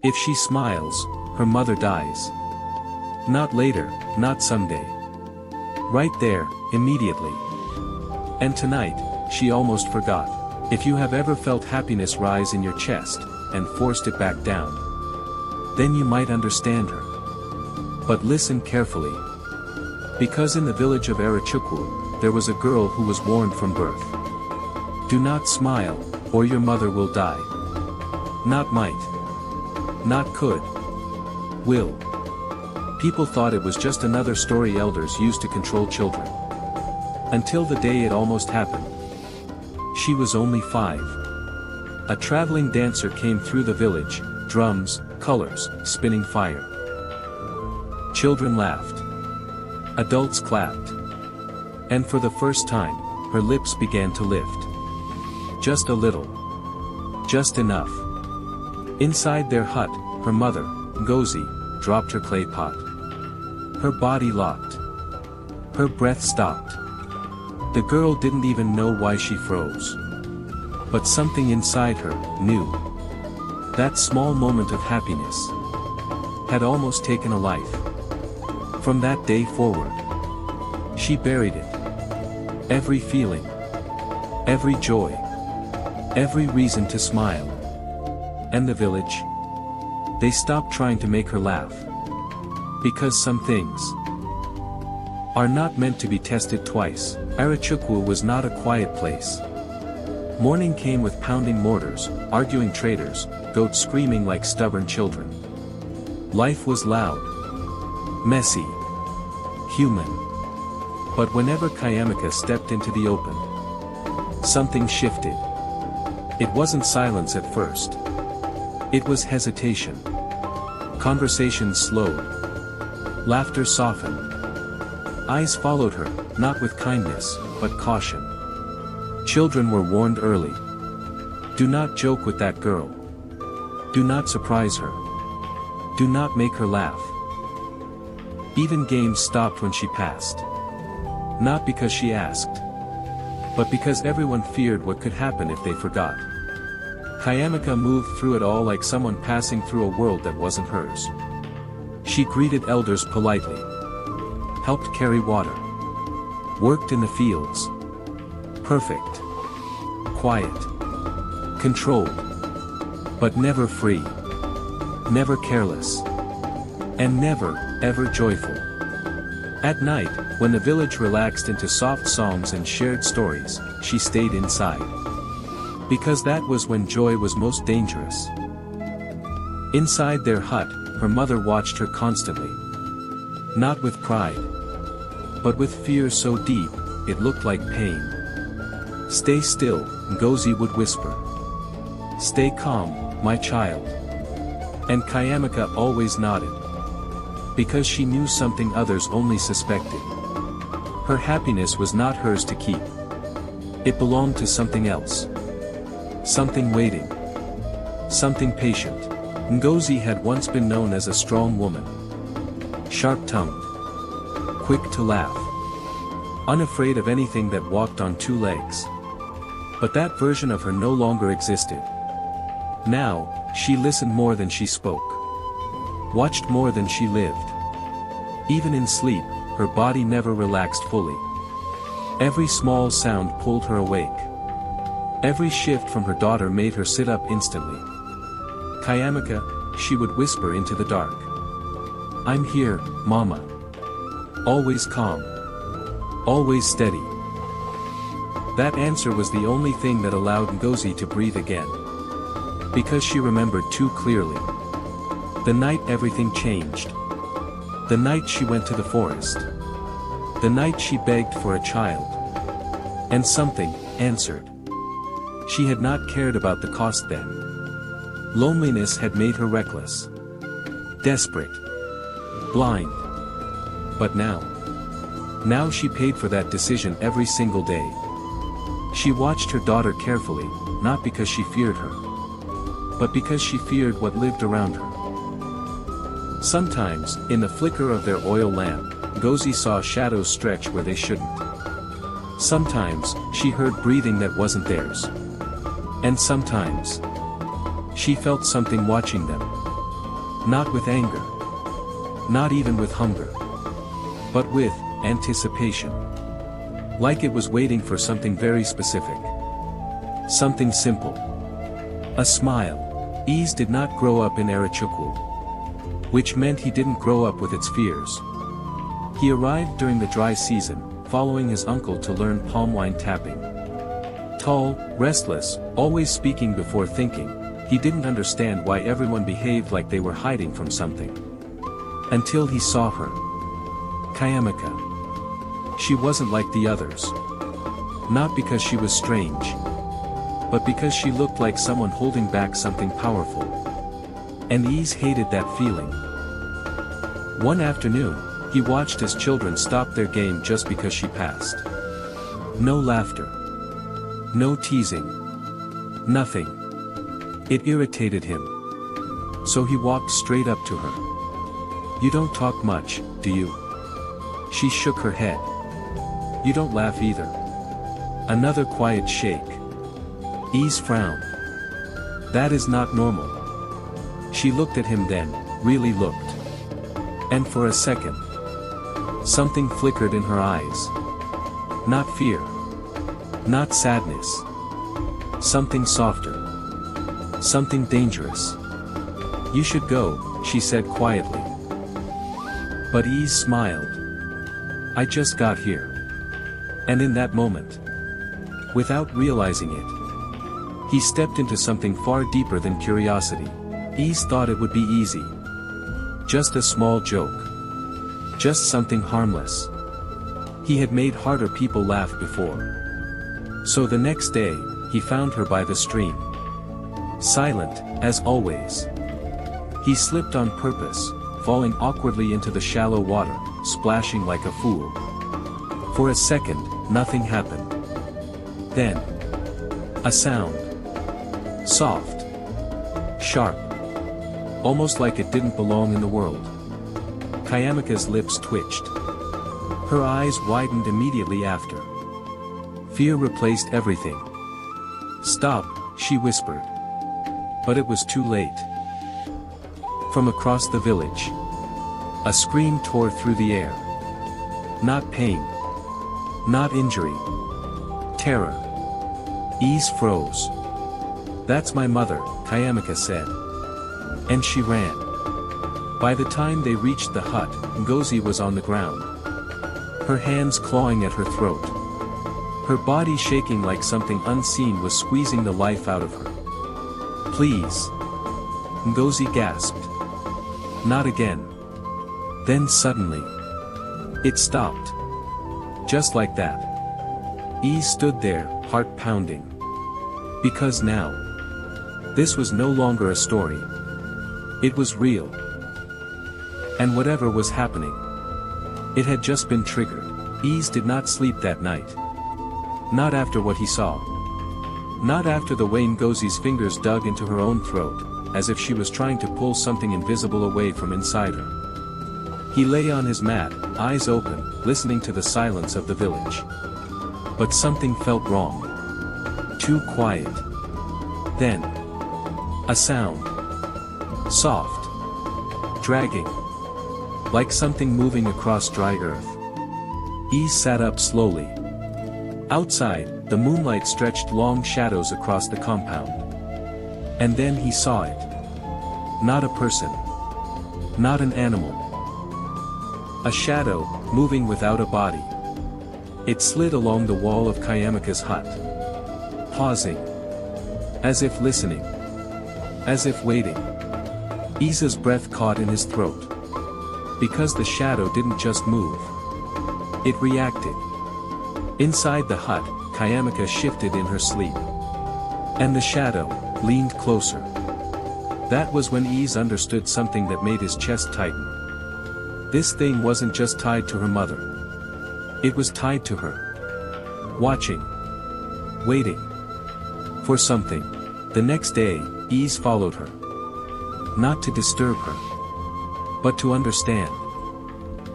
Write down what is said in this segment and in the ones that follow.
If she smiles, her mother dies. Not later, not someday. Right there, immediately. And tonight, she almost forgot. If you have ever felt happiness rise in your chest, and forced it back down, then you might understand her. But listen carefully. Because in the village of Arochukwu, there was a girl who was warned from birth. Do not smile, or your mother will die. Not might. Not could. Will. People thought it was just another story elders used to control children. Until the day it almost happened. She was only 5. A traveling dancer came through the village, drums, colors, spinning fire. Children laughed. Adults clapped. And for the first time, her lips began to lift. Just a little. Just enough. Inside their hut, her mother, Ngozi, dropped her clay pot. Her body locked. Her breath stopped. The girl didn't even know why she froze. But something inside her knew. That small moment of happiness had almost taken a life. From that day forward, she buried it. Every feeling, every joy, every reason to smile. And the village? They stopped trying to make her laugh. Because some things are not meant to be tested twice. Arochukwu was not a quiet place. Morning came with pounding mortars, arguing traders, goats screaming like stubborn children. Life was loud, messy, human. But whenever Chiamaka stepped into the open, something shifted. It wasn't silence at first. It was hesitation. Conversations slowed. Laughter softened. Eyes followed her, not with kindness, but caution. Children were warned early. Do not joke with that girl. Do not surprise her. Do not make her laugh. Even games stopped when she passed. Not because she asked, but because everyone feared what could happen if they forgot. Chiamaka moved through it all like someone passing through a world that wasn't hers. She greeted elders politely, helped carry water, worked in the fields. Perfect. Quiet. Controlled. But never free. Never careless. And never, ever joyful. At night, when the village relaxed into soft songs and shared stories, she stayed inside. Because that was when joy was most dangerous. Inside their hut, her mother watched her constantly. Not with pride, but with fear so deep, it looked like pain. Stay still, Ngozi would whisper. Stay calm, my child. And Chiamaka always nodded. Because she knew something others only suspected. Her happiness was not hers to keep. It belonged to something else. Something waiting. Something patient. Ngozi had once been known as a strong woman. Sharp-tongued. Quick to laugh. Unafraid of anything that walked on 2 legs. But that version of her no longer existed. Now, she listened more than she spoke. Watched more than she lived. Even in sleep, her body never relaxed fully. Every small sound pulled her awake. Every shift from her daughter made her sit up instantly. Chiamaka, she would whisper into the dark. I'm here, Mama. Always calm. Always steady. That answer was the only thing that allowed Ngozi to breathe again. Because she remembered too clearly. The night everything changed. The night she went to the forest. The night she begged for a child. And something answered. She had not cared about the cost then. Loneliness had made her reckless. Desperate. Blind. But now. Now she paid for that decision every single day. She watched her daughter carefully, not because she feared her, but because she feared what lived around her. Sometimes, in the flicker of their oil lamp, Ngozi saw shadows stretch where they shouldn't. Sometimes, she heard breathing that wasn't theirs. And sometimes, she felt something watching them. Not with anger. Not even with hunger. But with anticipation. Like it was waiting for something very specific. Something simple. A smile. Ease did not grow up in Arochukwu. Which meant he didn't grow up with its fears. He arrived during the dry season, following his uncle to learn palm wine tapping. Tall, restless, always speaking before thinking, he didn't understand why everyone behaved like they were hiding from something. Until he saw her. Chiamaka. She wasn't like the others. Not because she was strange. But because she looked like someone holding back something powerful. And Ease hated that feeling. One afternoon, he watched his children stop their game just because she passed. No laughter. No teasing. Nothing. It irritated him. So he walked straight up to her. "You don't talk much, do you?" She shook her head. "You don't laugh either." Another quiet shake. Ease frowned. "That is not normal." She looked at him then, really looked. And for a second, something flickered in her eyes. Not fear. Not sadness. Something softer. Something dangerous. "You should go," she said quietly. But Ease smiled. "I just got here." And in that moment, without realizing it, he stepped into something far deeper than curiosity. Ease thought it would be easy. Just a small joke. Just something harmless. He had made harder people laugh before. So the next day, he found her by the stream. Silent, as always. He slipped on purpose, falling awkwardly into the shallow water, splashing like a fool. For a second, nothing happened. Then, a sound. Soft. Sharp. Almost like it didn't belong in the world. Chiamaka's lips twitched. Her eyes widened immediately after. Fear replaced everything. "Stop," she whispered. But it was too late. From across the village, a scream tore through the air. Not pain. Not injury. Terror. Ease froze. "That's my mother," Chiamaka said. And she ran. By the time they reached the hut, Ngozi was on the ground. Her hands clawing at her throat. Her body shaking like something unseen was squeezing the life out of her. "Please." Ngozi gasped. "Not again." Then suddenly, it stopped. Just like that. Ease stood there, heart pounding. Because now, this was no longer a story. It was real. And whatever was happening, it had just been triggered. Ease did not sleep that night. Not after what he saw. Not after the way Ngozi's fingers dug into her own throat, as if she was trying to pull something invisible away from inside her. He lay on his mat, eyes open, listening to the silence of the village. But something felt wrong. Too quiet. Then, a sound. Soft. Dragging. Like something moving across dry earth. Ease sat up slowly. Outside, the moonlight stretched long shadows across the compound. And then he saw it. Not a person. Not an animal. A shadow, moving without a body. It slid along the wall of Chiamaka's hut. Pausing. As if listening. As if waiting. Ease's breath caught in his throat. Because the shadow didn't just move. It reacted. Inside the hut, Chiamaka shifted in her sleep. And the shadow leaned closer. That was when Ease understood something that made his chest tighten. This thing wasn't just tied to her mother. It was tied to her. Watching. Waiting. For something. The next day, Ease followed her. Not to disturb her. But to understand.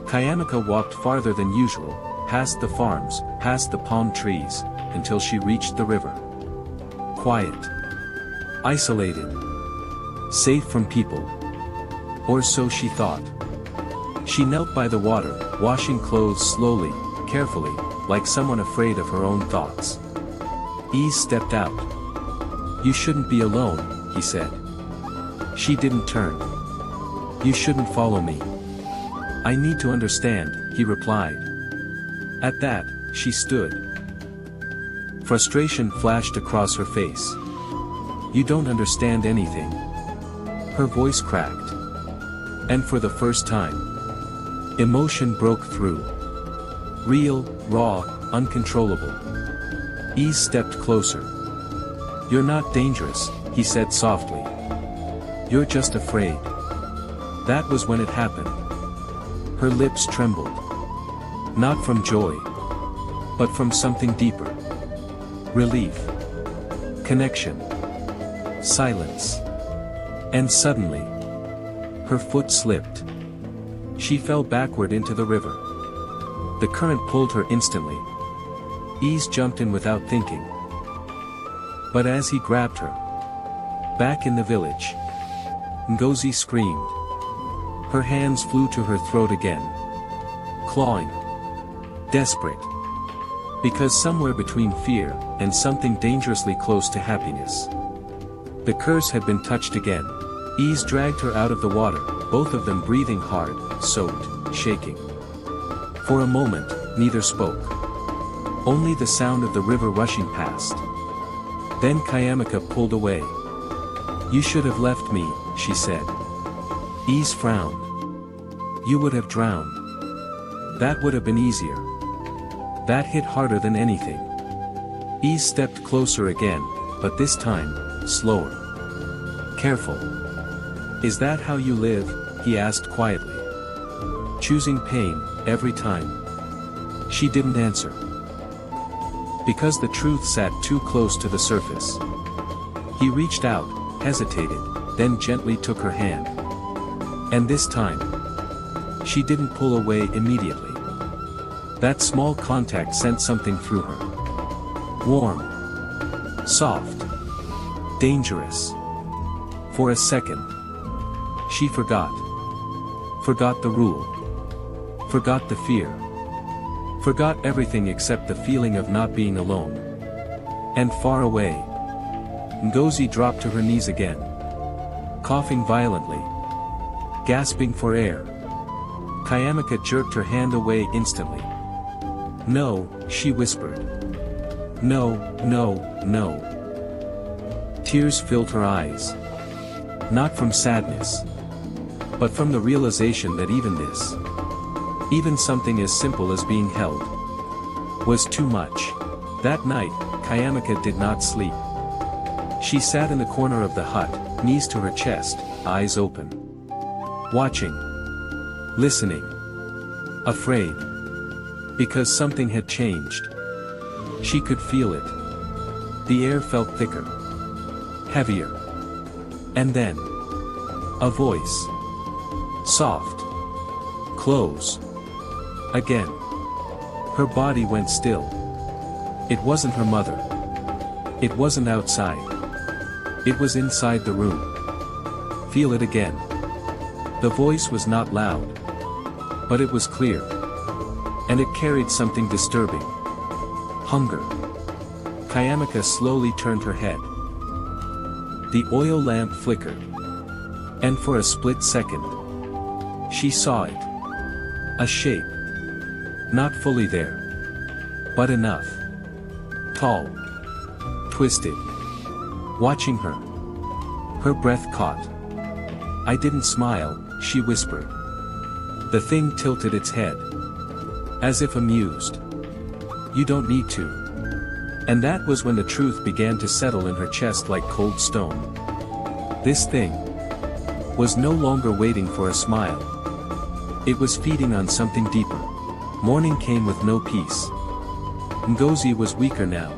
Chiamaka walked farther than usual, past the farms, past the palm trees, until she reached the river. Quiet. Isolated. Safe from people. Or so she thought. She knelt by the water, washing clothes slowly, carefully, like someone afraid of her own thoughts. Ease stepped out. "You shouldn't be alone," he said. She didn't turn. "You shouldn't follow me." "I need to understand," he replied. At that, she stood. Frustration flashed across her face. "You don't understand anything." Her voice cracked. And for the first time, emotion broke through. Real, raw, uncontrollable. Ease stepped closer. "You're not dangerous," he said softly. "You're just afraid." That was when it happened. Her lips trembled. Not from joy, but from something deeper. Relief. Connection. Silence. And suddenly, her foot slipped. She fell backward into the river. The current pulled her instantly. Ease jumped in without thinking. But as he grabbed her, back in the village, Ngozi screamed. Her hands flew to her throat again. Clawing. Desperate. Because somewhere between fear and something dangerously close to happiness, the curse had been touched again. Ease dragged her out of the water, both of them breathing hard, soaked, shaking. For a moment, neither spoke. Only the sound of the river rushing past. Then Chiamaka pulled away. "You should have left me," she said. Ease frowned. "You would have drowned. That would have been easier." That hit harder than anything. Ease stepped closer again, but this time, slower. "Careful. Is that how you live?" he asked quietly. "Choosing pain, every time." She didn't answer. Because the truth sat too close to the surface. He reached out, hesitated, then gently took her hand. And this time, she didn't pull away immediately. That small contact sent something through her. Warm. Soft. Dangerous. For a second, she forgot. Forgot the rule. Forgot the fear. Forgot everything except the feeling of not being alone. And far away, Ngozi dropped to her knees again. Coughing violently. Gasping for air. Chiamaka jerked her hand away instantly. "No," she whispered. "No, no, no." Tears filled her eyes. Not from sadness, but from the realization that even this, even something as simple as being held, was too much. That night, Chiamaka did not sleep. She sat in the corner of the hut, knees to her chest, eyes open. Watching. Listening. Afraid. Because something had changed. She could feel it. The air felt thicker. Heavier. And then, a voice. Soft. Close. Again. Her body went still. It wasn't her mother. It wasn't outside. It was inside the room. Feel it again. The voice was not loud. But it was clear. And it carried something disturbing. Hunger. Chiamaka slowly turned her head. The oil lamp flickered. And for a split second, she saw it. A shape. Not fully there. But enough. Tall. Twisted. Watching her. Her breath caught. "I didn't smile," she whispered. The thing tilted its head. As if amused. "You don't need to." And that was when the truth began to settle in her chest like cold stone. This thing was no longer waiting for a smile. It was feeding on something deeper. Morning came with no peace. Ngozi was weaker now.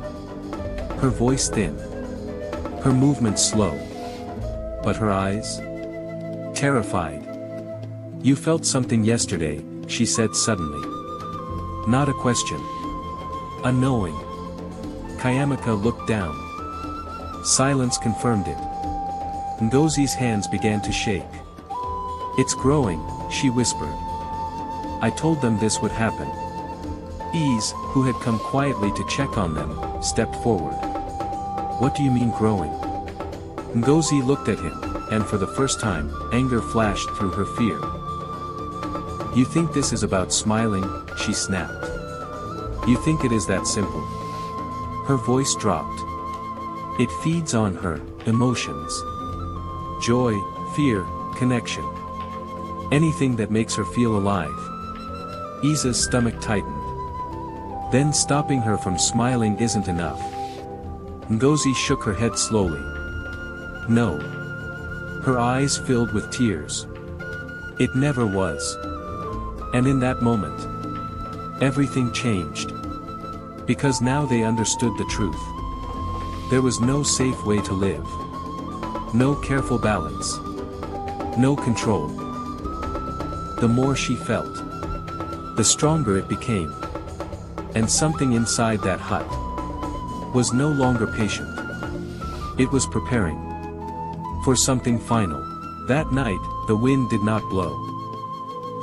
Her voice thin. Her movements slow. But her eyes? Terrified. "You felt something yesterday," she said suddenly. Not a question. A knowing. Chiamaka looked down. Silence confirmed it. Ngozi's hands began to shake. It's growing, she whispered. I told them this would happen. Ease, who had come quietly to check on them, stepped forward. What do you mean growing? Ngozi looked at him, and for the first time, anger flashed through her fear. You think this is about smiling? She snapped. You think it is that simple? Her voice dropped. It feeds on her emotions. Joy, fear, connection. Anything that makes her feel alive. Isa's stomach tightened. Then stopping her from smiling isn't enough. Ngozi shook her head slowly. No. Her eyes filled with tears. It never was. And in that moment, everything changed. Because now they understood the truth. There was no safe way to live. No careful balance. No control. The more she felt, the stronger it became. And something inside that hut was no longer patient. It was preparing for something final. That night, the wind did not blow.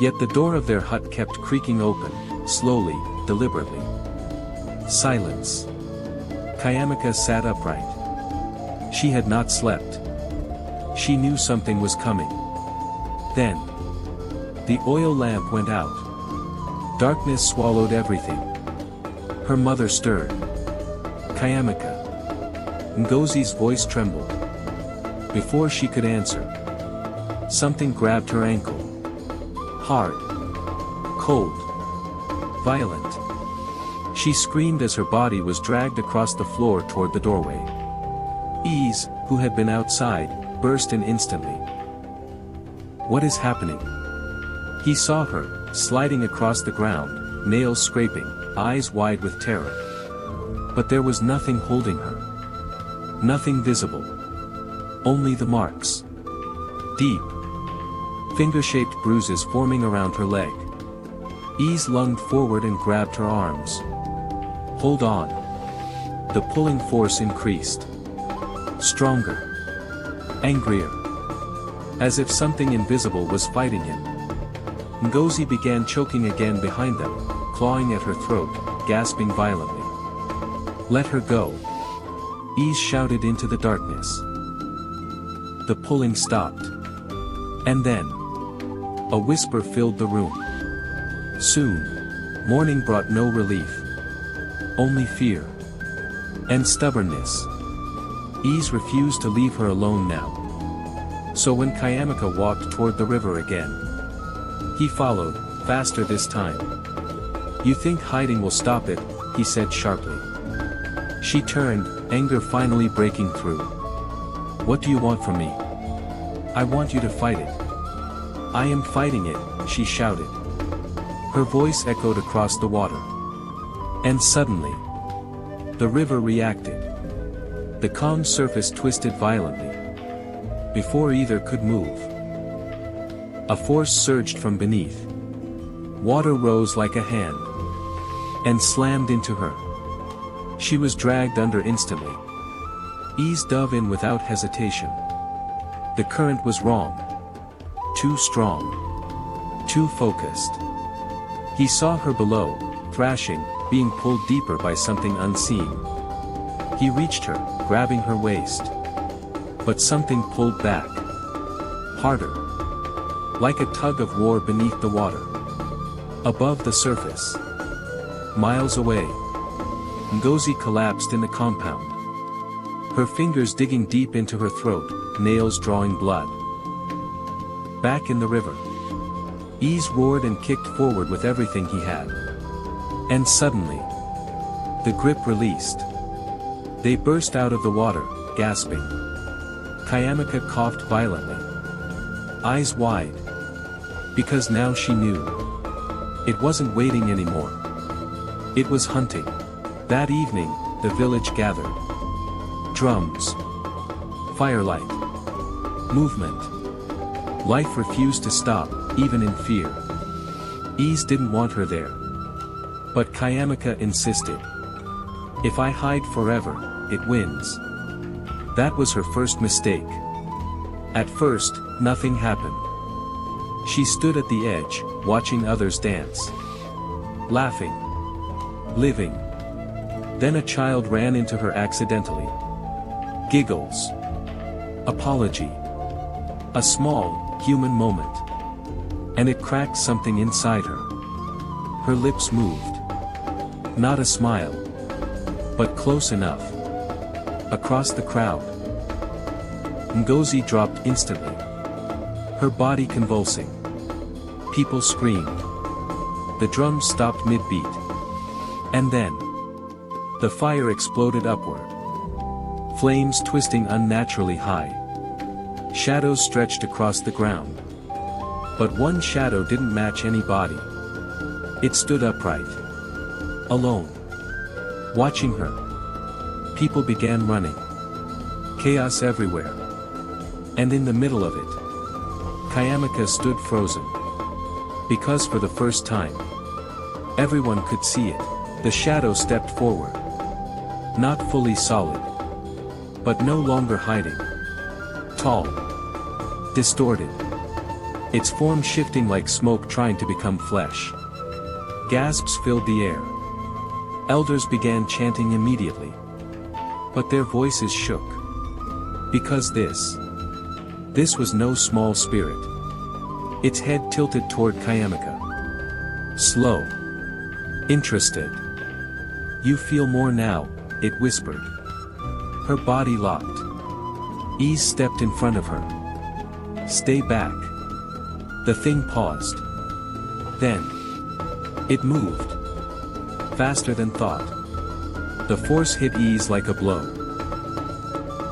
Yet the door of their hut kept creaking open, slowly, deliberately. Silence. Chiamaka sat upright. She had not slept. She knew something was coming. Then, the oil lamp went out. Darkness swallowed everything. Her mother stirred. Chiamaka. Ngozi's voice trembled. Before she could answer, something grabbed her ankle. Hard. Cold. Violent. She screamed as her body was dragged across the floor toward the doorway. Ease, who had been outside, burst in instantly. What is happening? He saw her, sliding across the ground, nails scraping, eyes wide with terror. But there was nothing holding her. Nothing visible. Only the marks. Deep, finger-shaped bruises forming around her leg. Ease lunged forward and grabbed her arms. Hold on. The pulling force increased. Stronger. Angrier. As if something invisible was fighting him. Ngozi began choking again behind them, clawing at her throat, gasping violently. Let her go. Ease shouted into the darkness. The pulling stopped. And then, a whisper filled the room. Soon, morning brought no relief. Only fear. And stubbornness. Ease refused to leave her alone now. So when Chiamaka walked toward the river again, he followed, faster this time. You think hiding will stop it, he said sharply. She turned, anger finally breaking through. What do you want from me? I want you to fight it. I am fighting it, she shouted. Her voice echoed across the water. And suddenly, the river reacted. The calm surface twisted violently. Before either could move, a force surged from beneath. Water rose like a hand and slammed into her. She was dragged under instantly. Ease dove in without hesitation. The current was wrong. Too strong. Too focused. He saw her below, thrashing, being pulled deeper by something unseen. He reached her, grabbing her waist. But something pulled back. Harder. Like a tug of war beneath the water. Above the surface. Miles away. Ngozi collapsed in the compound. Her fingers digging deep into her throat, nails drawing blood. Back in the river. Ease roared and kicked forward with everything he had. And suddenly, the grip released. They burst out of the water, gasping. Chiamaka coughed violently. Eyes wide. Because now she knew. It wasn't waiting anymore. It was hunting. That evening, the village gathered. Drums. Firelight. Movement. Life refused to stop, even in fear. Ease didn't want her there. But Chiamaka insisted. If I hide forever, it wins. That was her first mistake. At first, nothing happened. She stood at the edge, watching others dance. Laughing. Living. Then a child ran into her accidentally. Giggles. Apology. A small, human moment. And it cracked something inside her. Her lips moved. Not a smile. But close enough. Across the crowd. Ngozi dropped instantly. Her body convulsing. People screamed. The drums stopped mid-beat. And then, the fire exploded upward. Flames twisting unnaturally high. Shadows stretched across the ground. But one shadow didn't match any body. It stood upright. Alone. Watching her. People began running. Chaos everywhere. And in the middle of it, Chiamaka stood frozen. Because for the first time, everyone could see it. The shadow stepped forward. Not fully solid. But no longer hiding. Tall. Distorted. Its form shifting like smoke trying to become flesh. Gasps filled the air. Elders began chanting immediately. But their voices shook. Because this was no small spirit. Its head tilted toward Chiamaka. Slow. Interested. You feel more now, it whispered. Her body locked. Ease stepped in front of her. Stay back. The thing paused. Then, it moved. Faster than thought. The force hit Ease like a blow.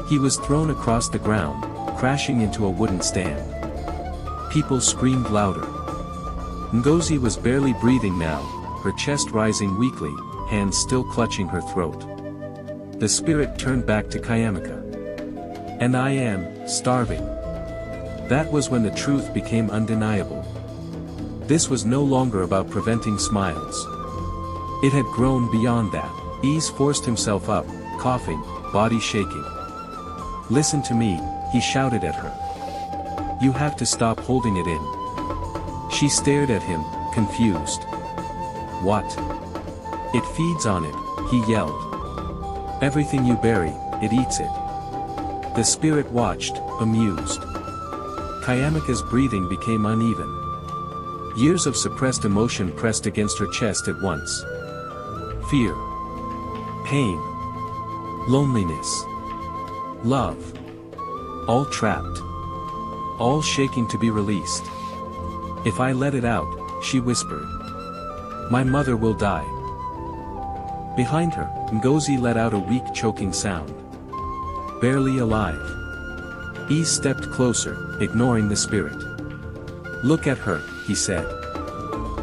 He was thrown across the ground, crashing into a wooden stand. People screamed louder. Ngozi was barely breathing now, her chest rising weakly, hands still clutching her throat. The spirit turned back to Chiamaka. And I am starving. That was when the truth became undeniable. This was no longer about preventing smiles. It had grown beyond that. Ease forced himself up, coughing, body shaking. Listen to me, he shouted at her. You have to stop holding it in. She stared at him, confused. What? It feeds on it, he yelled. Everything you bury, it eats it. The spirit watched, amused. Chiamaka's breathing became uneven. Years of suppressed emotion pressed against her chest at once. Fear. Pain. Loneliness. Love. All trapped. All shaking to be released. If I let it out, she whispered. My mother will die. Behind her, Ngozi let out a weak choking sound. Barely alive. Ease stepped closer, ignoring the spirit. Look at her, he said.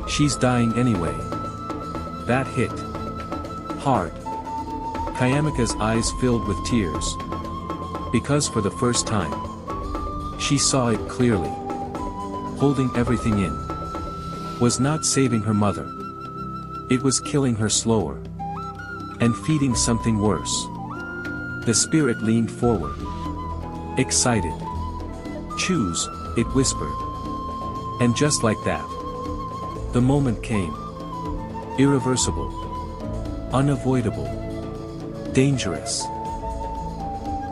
She's dying anyway. That hit. Hard. Chiamaka's eyes filled with tears. Because for the first time, she saw it clearly. Holding everything in was not saving her mother. It was killing her slower. And feeding something worse. The spirit leaned forward. Excited. Choose, it whispered. And just like that, the moment came. Irreversible. Unavoidable. Dangerous.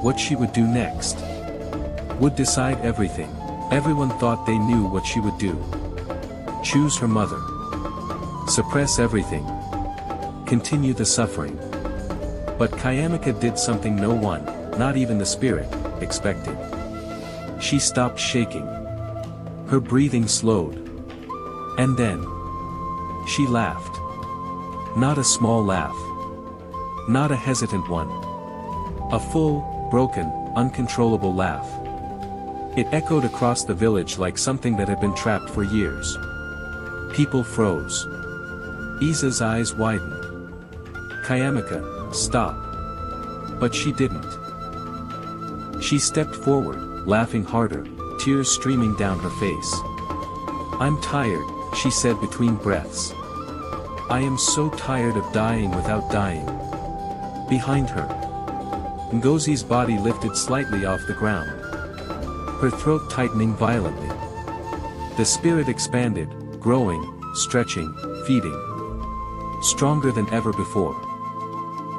What she would do next would decide everything. Everyone thought they knew what she would do. Choose her mother. Suppress everything. Continue the suffering. But Chiamaka did something no one, not even the spirit, expected. She stopped shaking. Her breathing slowed. And then, she laughed. Not a small laugh. Not a hesitant one. A full, broken, uncontrollable laugh. It echoed across the village like something that had been trapped for years. People froze. Isa's eyes widened. Chiamaka, stop. But she didn't. She stepped forward, laughing harder, tears streaming down her face. I'm tired, she said between breaths. I am so tired of dying without dying. Behind her, Ngozi's body lifted slightly off the ground. Her throat tightening violently. The spirit expanded, growing, stretching, feeding. Stronger than ever before.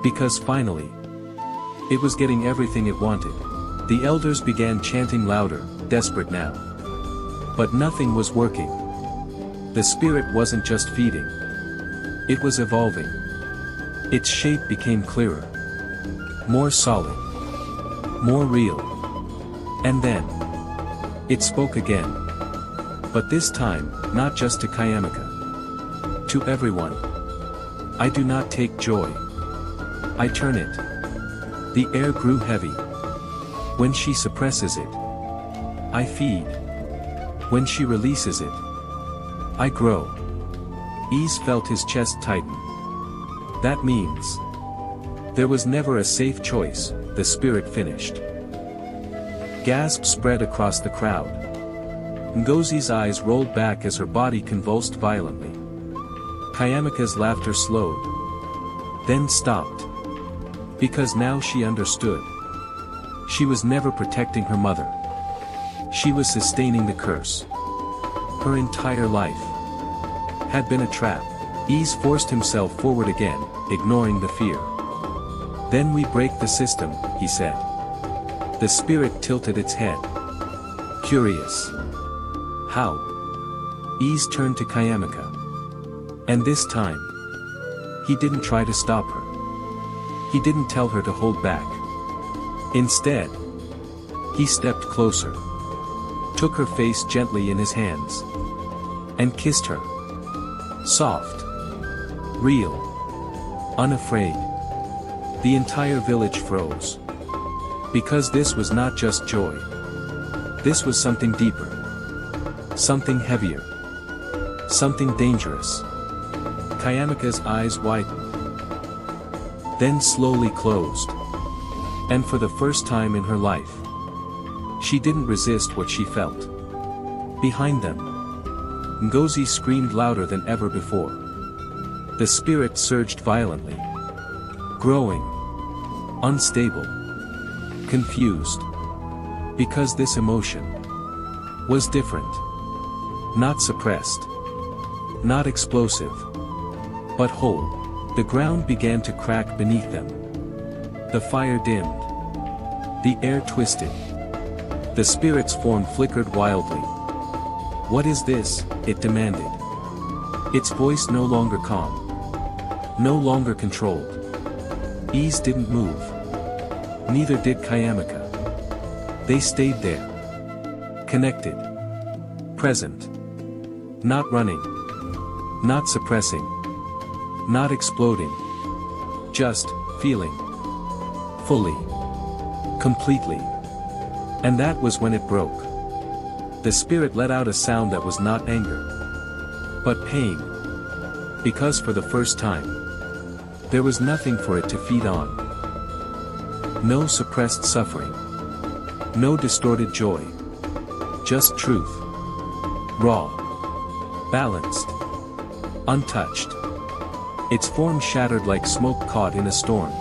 Because finally, it was getting everything it wanted. The elders began chanting louder, desperate now. But nothing was working. The spirit wasn't just feeding. It was evolving. Its shape became clearer. More solid. More real. And then, it spoke again. But this time, not just to Chiamaka. To everyone. I do not take joy. I turn it. The air grew heavy. When she suppresses it, I feed. When she releases it, I grow. Ease felt his chest tighten. That means there was never a safe choice, the spirit finished. Gasps spread across the crowd. Ngozi's eyes rolled back as her body convulsed violently. Chiamaka's laughter slowed. Then stopped. Because now she understood. She was never protecting her mother. She was sustaining the curse. Her entire life had been a trap. Ease forced himself forward again, ignoring the fear. Then we break the system, he said. The spirit tilted its head. Curious. How? Ease turned to Chiamaka. And this time, he didn't try to stop her. He didn't tell her to hold back. Instead, he stepped closer, took her face gently in his hands, and kissed her. Soft. Real. Unafraid. The entire village froze. Because this was not just joy. This was something deeper. Something heavier. Something dangerous. Chiamaka's eyes widened. Then slowly closed. And for the first time in her life, she didn't resist what she felt. Behind them, Ngozi screamed louder than ever before. The spirit surged violently. Growing. Unstable. Confused. Because this emotion was different. Not suppressed. Not explosive. But whole. The ground began to crack beneath them. The fire dimmed. The air twisted. The spirit's form flickered wildly. What is this? It demanded. Its voice no longer calm. No longer controlled. Ease didn't move. Neither did Chiamaka. They stayed there. Connected. Present. Not running. Not suppressing. Not exploding. Just feeling. Fully. Completely. And that was when it broke. The spirit let out a sound that was not anger, but pain. Because for the first time, there was nothing for it to feed on. No suppressed suffering. No distorted joy. Just truth. Raw. Balanced. Untouched. Its form shattered like smoke caught in a storm.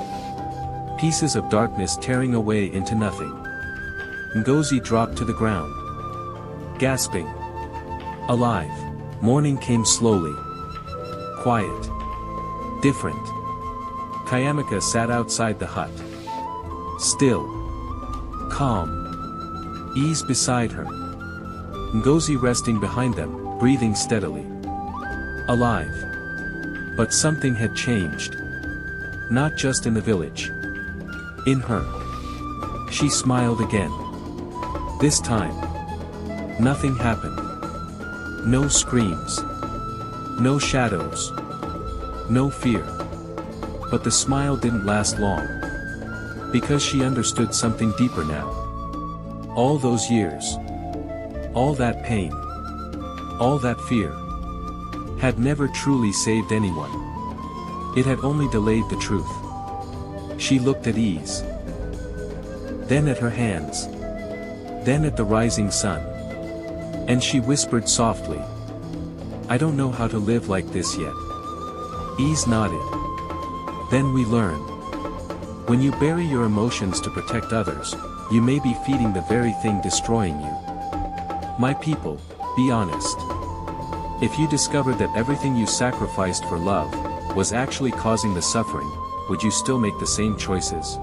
Pieces of darkness tearing away into nothing. Ngozi dropped to the ground. Gasping. Alive. Morning came slowly. Quiet. Different. Chiamaka sat outside the hut. Still. Calm. Ease beside her. Ngozi resting behind them, breathing steadily. Alive. But something had changed. Not just in the village. In her. She smiled again. This time. Nothing happened. No screams. No shadows. No fear. But the smile didn't last long. Because she understood something deeper now. All those years. All that pain. All that fear. Had never truly saved anyone. It had only delayed the truth. She looked at Ease. Then at her hands. Then at the rising sun. And she whispered softly. I don't know how to live like this yet. Ease nodded. Then we learn. When you bury your emotions to protect others, you may be feeding the very thing destroying you. My people, Be honest. If you discovered that everything you sacrificed for love was actually causing the suffering, would you still make the same choices?